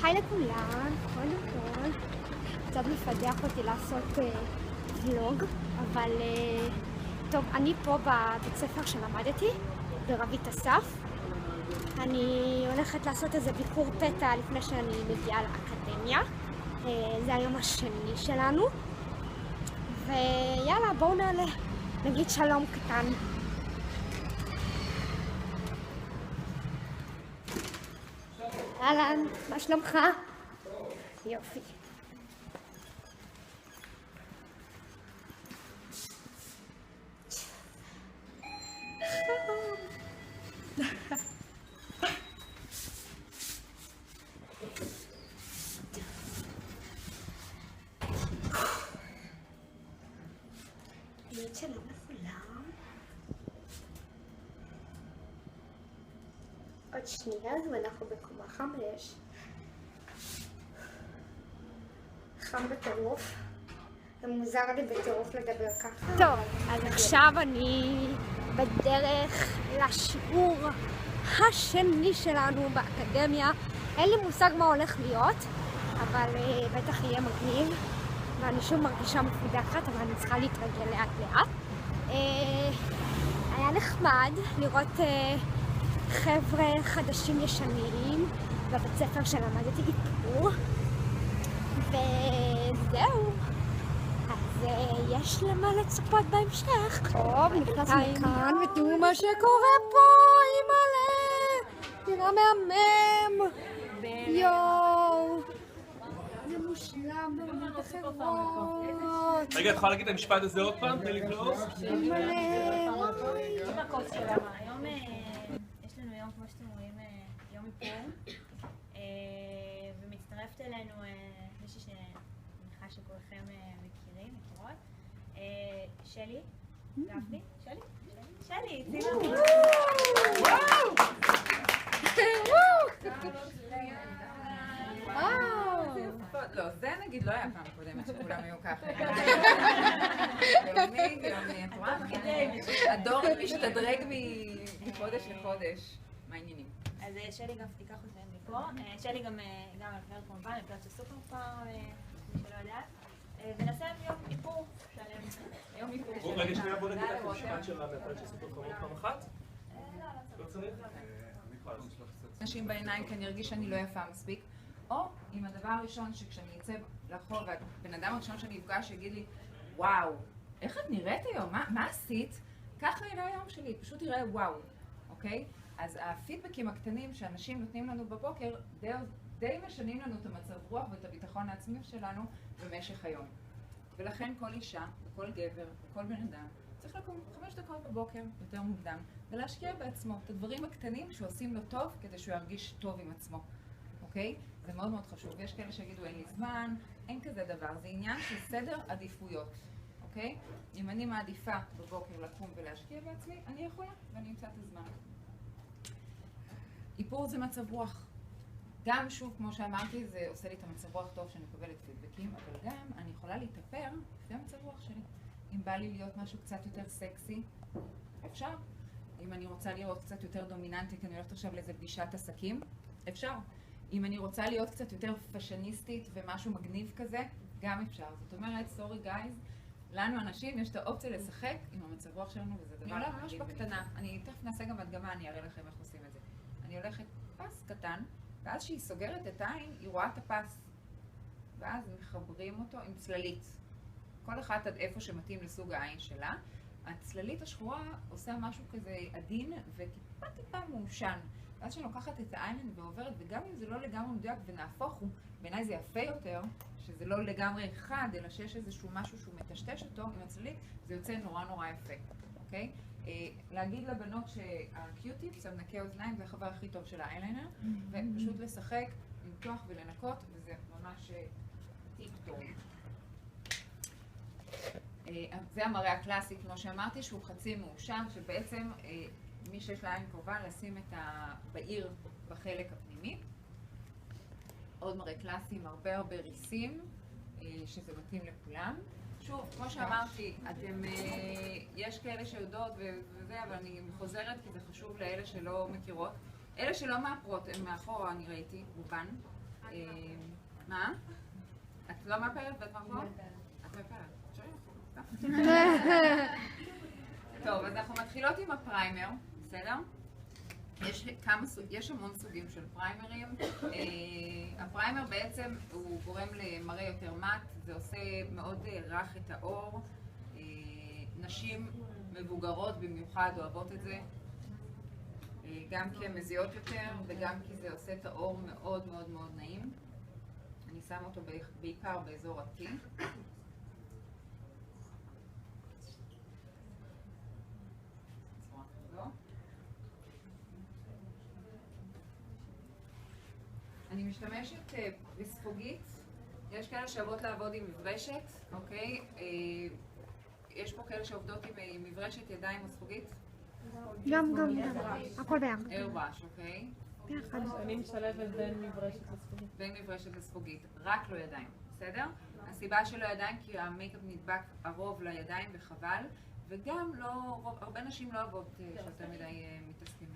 היי לכולם, קודם כל קצת מפתח אותי לעשות ולוג, אבל טוב, אני פה בבית ספר שלמדתי, ברבית אסף. אני הולכת לעשות איזה ביקור פתע לפני שאני מגיעה לאקדמיה. זה היום השני שלנו, ויאללה בואו נעלה, נגיד שלום קטן. אהלן, מה שלומך? יופי. שלום לכולם. עוד שנייה ואנחנו בקומה 5. חם בטירוף. זה מוזר לי בטירוף לדבר ככה. טוב, אז עכשיו אני בדרך לשיעור השני שלנו באקדמיה. אין לי מושג מה הולך להיות, אבל בטח יהיה מגניב. ואני שוב מרגישה מפודחת, אבל אני צריכה להתרגל לאט לאט. היה נחמד לראות חבר'ה חדשים ישנים בבית ספר שלמדתי איפור, וזהו. אז יש למה לצפות בהמשך. טוב, נכנסנו כאן ותראו מה שקורה פה, אימא'לה! נראה מהמם! יואו! זה מושלם ברמת אחרות. רגע, את יכולה להגיד את המשפט הזה עוד פעם? תן לי קלוז. אימא'לה! עם הקוד שלנו. היום יש לנו יום, כמו שאתם רואים, יום איפור, ומצטרפת אלינו מישהי שמניחה שכולכם מכירות, שלי, גפני, שלי, צילה. לא, זה נגיד לא היה פעם קודמת שכולם היו ככה. גאוני, את רואה? הדור משתדרג מחודש לחודש. מה העניינים? אז שלי גם תיקח אותם מפה. שלי גם עברת כמובן, עברת של סופר פאר, מי שלא יודעת. ונעשה יום איפור שלם. יום איפור. רגע, שנייה, בוא נגיד את המשפט של המאפרת של סופר פאר פעם אחת. לא צריך? נשים בעיניים כי אני ארגיש שאני לא יפה מספיק. או עם הדבר הראשון שכשאני אצא לרחוב והבן אדם הראשון שאני אפגש יגיד לי וואו, איך את נראית היום? מה עשית? ככה יראה היום שלי, פשוט יראה וואו, אוקיי? אז הפידבקים הקטנים שאנשים נותנים לנו בבוקר די משנים לנו את המצב רוח ואת הביטחון העצמי שלנו במשך היום. ולכן כל אישה וכל גבר וכל בן אדם צריך לקום 5 דקות בבוקר יותר מוקדם ולהשקיע בעצמו את הדברים הקטנים שעושים לו טוב כדי שהוא ירגיש טוב עם עצמו. אוקיי? זה מאוד מאוד חשוב. יש כאלה שיגידו אין לי זמן, אין כזה דבר. זה עניין של סדר עדיפויות, אוקיי? אם אני מעדיפה בבוקר לקום ולהשקיע בעצמי, אני יכולה ואני אמצא את הזמן. איפור זה מצב רוח. גם שוב, כמו שאמרתי, זה עושה לי את המצב רוח טוב שאני מקבלת פידבקים, אבל גם אני יכולה להתאפר לפי המצב רוח שלי. אם בא לי להיות משהו קצת יותר סקסי, אפשר. אם אני רוצה להיות קצת יותר דומיננטית, אני הולכת עכשיו לאיזה פגישת עסקים, אפשר. אם אני רוצה להיות קצת יותר פשניסטית ומשהו מגניב כזה, גם אפשר. זאת אומרת, סורי גייז, לנו אנשים יש את האופציה לשחק עם המצב רוח שלנו, וזה דבר אני עולה ממש בקטנה. אני תכף נעשה גם הדגמה, אני אראה לכם איך עושים את זה. אני הולכת פס קטן, ואז כשהיא סוגרת את העין, היא רואה את הפס. ואז מחברים אותו עם צללית. כל אחת עד איפה שמתאים לסוג העין שלה. הצללית השחורה עושה משהו כזה עדין וטיפה מעושן. ואז שאני לוקחת את העין ועוברת, וגם אם זה לא לגמרי מדויק ונהפוך הוא, בעיניי זה יפה יותר, שזה לא לגמרי אחד, אלא שיש איזשהו משהו שהוא מטשטש אותו עם הצללית, זה יוצא נורא נורא יפה, אוקיי? להגיד לבנות שהקיוטיפס, המנקי אוזניים, זה החבר הכי טוב של האייליינר, ופשוט לשחק, למתוח ולנקות, וזה ממש טיפ טוב. זה המראה הקלאסי, כמו שאמרתי, שהוא חצי מעושן, שבעצם מי שיש לה עין קרובה לשים את הבעיר בחלק הפנימי. עוד מראה קלאסי עם הרבה ריסים, שזה מתאים לכולם. שוב, כמו שאמרתי, יש כאלה שיודעות וזה, אבל אני חוזרת כי זה חשוב לאלה שלא מכירות. אלה שלא מאפרות, הם מאחורה, אני ראיתי, רובן. מה? את לא מאפרת ואת מרחוב? את מאפרת. טוב, אז אנחנו מתחילות עם הפריימר, בסדר? יש המון סוגים של פריימרים. הפריימר בעצם הוא גורם למראה יותר מט, זה עושה מאוד רך את האור. נשים מבוגרות במיוחד אוהבות את זה, גם כי הן מזיעות יותר וגם כי זה עושה את האור מאוד מאוד מאוד נעים. אני שם אותו בעיקר באזור ה-T. אני משתמשת בספוגית, יש כאלה שאוהבות לעבוד עם מברשת, אוקיי? יש פה כאלה שעובדות עם מברשת ידיים או ספוגית? גם, הכל ביחד. איירבראש, אוקיי? ביחד. אני משלבת בין מברשת לספוגית. בין מברשת לספוגית, רק לא ידיים, בסדר? הסיבה שלא ידיים כי המייקאפ נדבק הרוב לידיים וחבל, וגם לא, הרבה נשים לא אוהבות שיותר מדי מתעסקים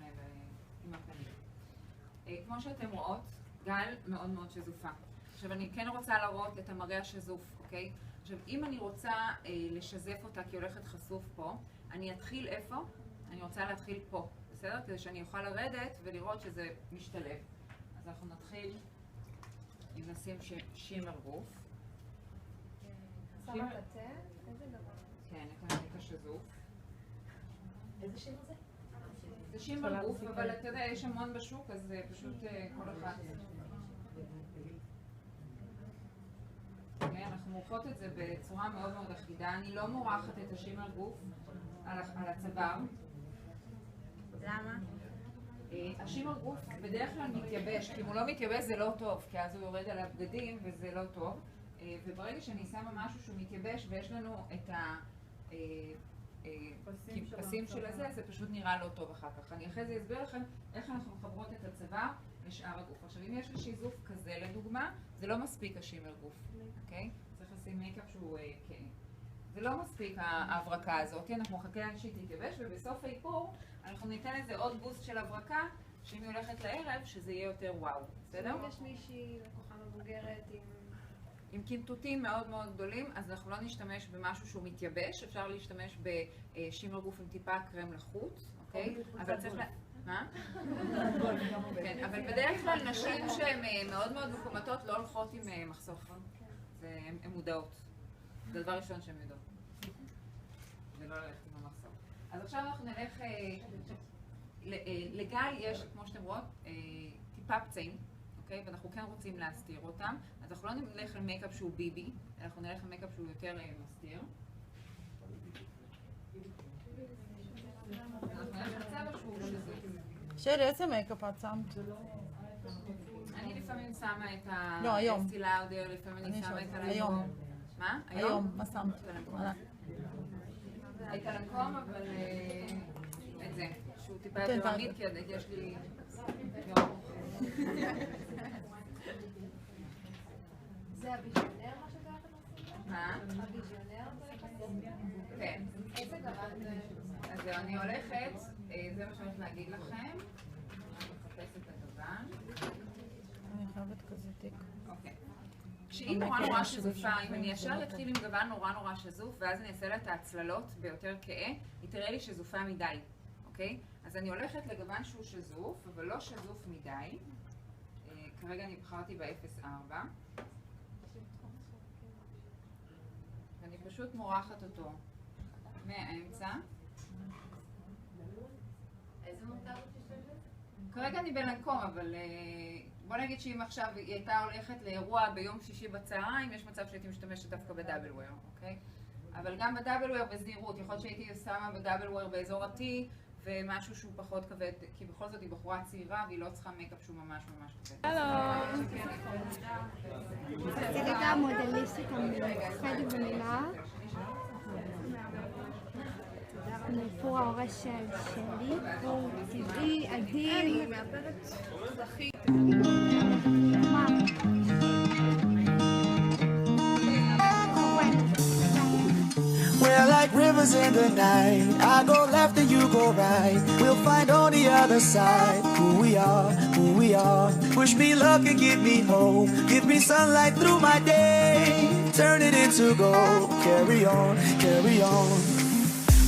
עם הפנים. כמו שאתם רואות, גל מאוד מאוד שזופה. עכשיו אני כן רוצה להראות את המראה השזוף, אוקיי? עכשיו אם אני רוצה לשזף אותה כי הולכת חשוף פה, אני אתחיל איפה? אני רוצה להתחיל פה, בסדר? כדי שאני אוכל לרדת ולראות שזה משתלב. אז אנחנו נתחיל אם נשים שימר גוף. שמה קטן? איזה דבר? כן, את השזוף. איזה שימר זה? זה שימר גוף, אבל אתה יודע, יש המון בשוק, אז זה פשוט כל אחד. אנחנו מורחות את זה בצורה מאוד מאוד אחידה. אני לא מורחת את השימר גוף על הצוואר. למה? השימר גוף בדרך כלל מתייבש, כי אם הוא לא מתייבש זה לא טוב, כי אז הוא יורד על הבגדים וזה לא טוב. וברגע שאני שמה משהו שהוא מתייבש ויש לנו את הפסים של הזה, זה פשוט נראה לא טוב אחר כך. אני אחרי זה אסביר לכם איך אנחנו מחברות את הצוואר לשאר הגוף. עכשיו אם יש לי שיזוף כזה לדוגמה, זה לא מספיק השימר גוף, אוקיי? צריך לשים מייקאפ שהוא כן. זה לא מספיק ההברקה הזאת, אנחנו מחכה עד שהיא תתייבש, ובסוף האיפור אנחנו ניתן לזה עוד בוסט של הברקה, שאם היא הולכת לערב, שזה יהיה יותר וואו, בסדר? אם יש מישהי לקוחה מבוגרת עם קינטוטים מאוד מאוד גדולים, אז אנחנו לא נשתמש במשהו שהוא מתייבש, אפשר להשתמש בשימר גוף עם טיפה קרם לחוץ, אוקיי? אבל צריך מה? כן, אבל בדרך כלל נשים שהן מאוד מאוד מקומטות לא הולכות עם מחשוף. הן מודעות. זה הדבר ראשון שהן יודעות. זה לא ללכת עם המחשוף. אז עכשיו אנחנו נלך... לגל יש, כמו שאתם רואות, טיפה פצעים, אוקיי? ואנחנו כן רוצים להסתיר אותם. אז אנחנו לא נלך על מייקאפ שהוא ביבי, אנחנו נלך על מייקאפ שהוא יותר מסתיר. שלי, איזה מייקאפ את שמת? אני לפעמים שמה את לא, היום. האסטי לאודר, לפעמים אני שמה את הלנקום. היום. מה? היום, מה שמת? את הלנקום, אבל את זה, שהוא טיפה יותר עמיד, כי יש לי יום. זה הביז'ונר מה שאתה הולכת לעשות? מה? הביז'ונר? כן. איזה גוון זה? אז אני הולכת, זה מה שאני הולכת להגיד לכם. אני מחפשת את הגוון. אני חייבת כזה תיק. אוקיי. כשהיא נורא שזופה, אם אני ישר אתחיל עם גוון נורא שזוף, ואז אני אעשה לה את ההצללות ביותר כאה, היא תראה לי שזופה מדי, אוקיי? אז אני הולכת לגוון שהוא שזוף, אבל לא שזוף מדי. כרגע אני בחרתי ב-0.4. ואני פשוט מורחת אותו מהאמצע. איזה מונטז' תשתמשת? כרגע אני בלנקום, אבל בוא נגיד שאם עכשיו היא הייתה הולכת לאירוע ביום שישי בצהריים, יש מצב שהייתי משתמשת דווקא בדאבל וויר, אוקיי? אבל גם בדאבל וויר בזהירות, יכול להיות שהייתי שמה בדאבל וויר באזור ה-T ומשהו שהוא פחות כבד, כי בכל זאת היא בחורה צעירה והיא לא צריכה מייקאפ שהוא ממש כבד. הלו. זה רגע המודליסטית המיוחדת במילה. מאיפור העורש שלי, הוא טבעי, עדין. מה? We're like rivers rivers in the night. I go left and you go right. We'll find on the other side who we are, who we are. Push me luck and give me hope. Give me sunlight through my day. Turn it into gold. Carry on, carry on.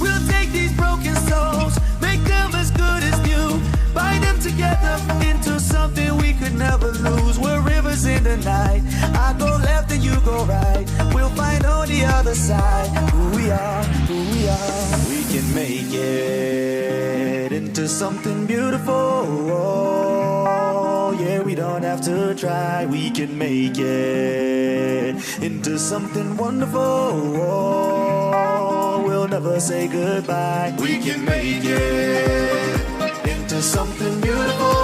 We'll take these broken souls, make them as good as new. Bind them together into something we could never lose. We're rivers in the night. I go left and you go right. We'll find on the other side who we are, who we are. We can make it into something beautiful. Oh, yeah, we don't have to try. We can make it into something wonderful. Oh, we'll never say goodbye. We can make it into something beautiful.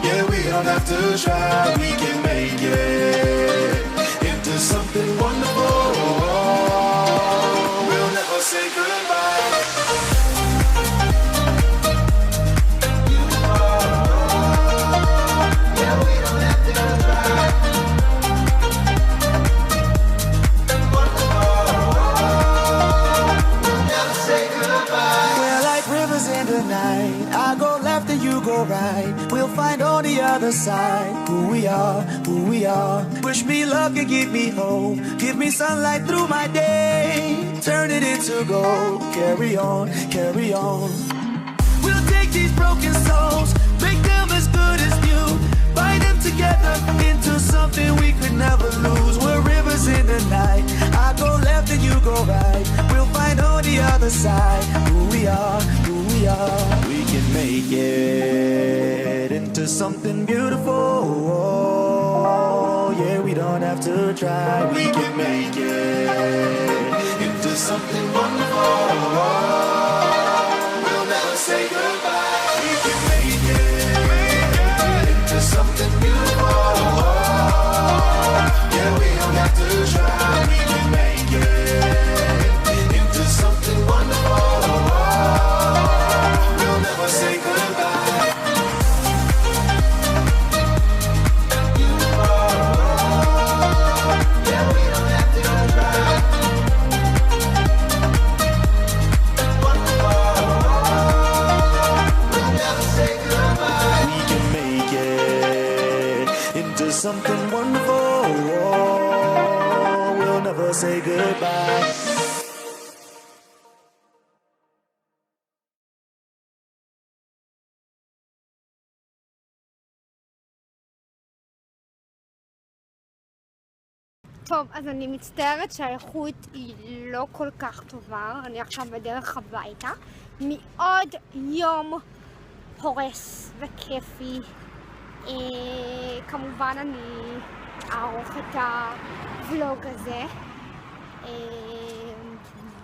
Yeah, we don't have to try. We can make it into something wonderful. We'll never say goodbye. Yeah, we don't have to try. Night. I go left and you go right. We'll find on the other side who we are, who we are. Wish me luck and give me hope. Give me sunlight through my day. Turn it into gold. Carry on, carry on. We'll take these broken souls, make them as good as new. Bind them together into something we could never lose. We're rivers in the night. I go left and you go right. We'll find on the other side who we are, who we are. We can make it into something beautiful. Oh, yeah, we don't have to try. We can make it into something wonderful. We'll never say goodbye. We can make it into something beautiful. Yeah, we don't have to try. We can make it into something wonderful. We'll never say goodbye. Yeah, we don't have to try. We'll never say goodbye. We can make it into something wonderful. We'll never say goodbye. טוב, אז אני מצטערת שהאיכות היא לא כל כך טובה. אני עכשיו בדרך הביתה. מעוד יום הורס וכיפי. כמובן אני אערוך את הוולוג הזה.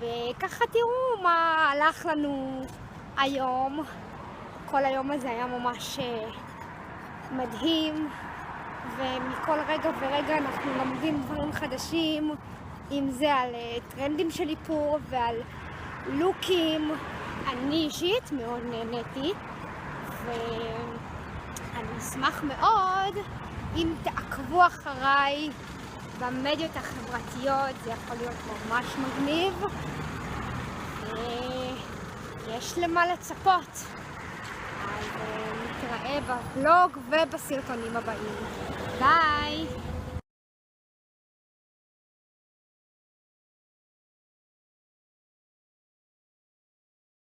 וככה תראו מה הלך לנו היום. כל היום הזה היה ממש מדהים. ומכל רגע ורגע אנחנו לומדים דברים חדשים, אם זה על טרנדים של איפור ועל לוקים. אני אישית מאוד נהניתי, ואני אשמח מאוד אם תעקבו אחריי במדיות החברתיות, זה יכול להיות ממש מגניב. יש למה לצפות. אז נתראה בבלוג ובסרטונים הבאים. ביי!